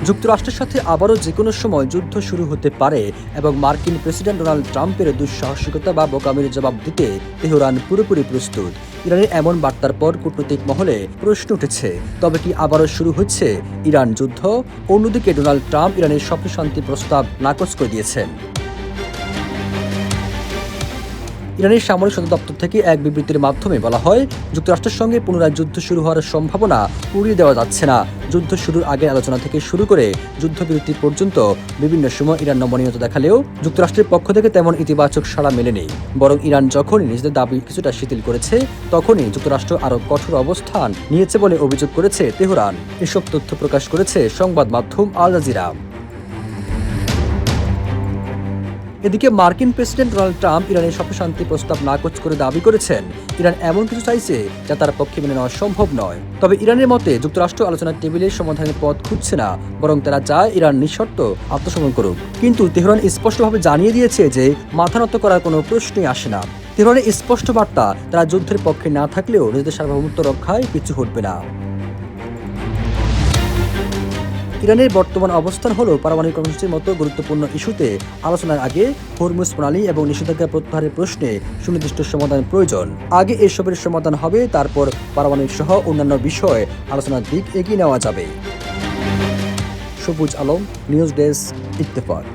যুক্তরাষ্ট্রের সাথে আবারও যেকোনো সময় যুদ্ধ শুরু হতে পারে এবং মার্কিন প্রেসিডেন্ট ডোনাল্ড ট্রাম্পের দুঃসাহসিকতা বা বোকামির জবাব দিতে তেহরান পুরোপুরি প্রস্তুত। ইরানের এমন বার্তার পর কূটনৈতিক মহলে প্রশ্ন উঠেছে, তবে কি আবারও শুরু হচ্ছে ইরান যুদ্ধ? অন্যদিকে ডোনাল্ড ট্রাম্প ইরানের স্বপ্ন শান্তি প্রস্তাব নাকচ করে দিয়েছেন। ইরানের সামরিক সদর দপ্তর থেকে এক বিবৃতির মাধ্যমে বলা হয়, যুক্তরাষ্ট্রের সঙ্গে পুনরায় যুদ্ধ শুরু হওয়ার সম্ভাবনা উড়িয়ে দেওয়া যাচ্ছে না। যুদ্ধ শুরুর আগে আলোচনা থেকে শুরু করে যুদ্ধবিরতি পর্যন্ত বিভিন্ন সময় ইরান নমনীয়তা দেখালেও যুক্তরাষ্ট্রের পক্ষ থেকে তেমন ইতিবাচক সাড়া মেলেনি। বরং ইরান যখনই নিজেদের দাবি কিছুটা শিথিল করেছে, তখনই যুক্তরাষ্ট্র আরও কঠোর অবস্থান নিয়েছে বলে অভিযোগ করেছে তেহরান। এসব তথ্য প্রকাশ করেছে সংবাদ মাধ্যম আল জাজিরা। এদিকে মার্কিন প্রেসিডেন্ট ডোনাল্ড ট্রাম্প ইরানের স্বপ্ন শান্তি প্রস্তাব নাকচ করে দাবি করেছেন, ইরান এমন কিছু চাইছে যা তার পক্ষে মেনে নেওয়া সম্ভব নয়। তবে ইরানের মতে যুক্তরাষ্ট্র আলোচনার টেবিলে সমাধানের পথ খুঁজছে না, বরং তারা চায় ইরান নিঃশর্ত আত্মসমর্পণ করুক। কিন্তু তেহরান স্পষ্টভাবে জানিয়ে দিয়েছে যে মাথা নত করার কোনো প্রশ্নই আসে না। তেহরানের স্পষ্ট বার্তা, তারা যুদ্ধের পক্ষে না থাকলেও নিজেদের সার্বভৌমত্ব রক্ষায় পিছু হটবে না। ইরানের বর্তমান অবস্থান হল পারমাণবিক কর্মসূচির মতো গুরুত্বপূর্ণ ইস্যুতে আলোচনার আগে হরমুজ প্রণালী এবং নিষেধাজ্ঞা প্রত্যাহারের প্রশ্নে সুনির্দিষ্ট সমাধান প্রয়োজন। আগে এসবের সমাধান হবে, তারপর পারমাণবিক সহ অন্যান্য বিষয়ে আলোচনার দিক এগিয়ে নেওয়া যাবে। সবুজ আলম, নিউজ ডেস্ক, ইত্তেফাক।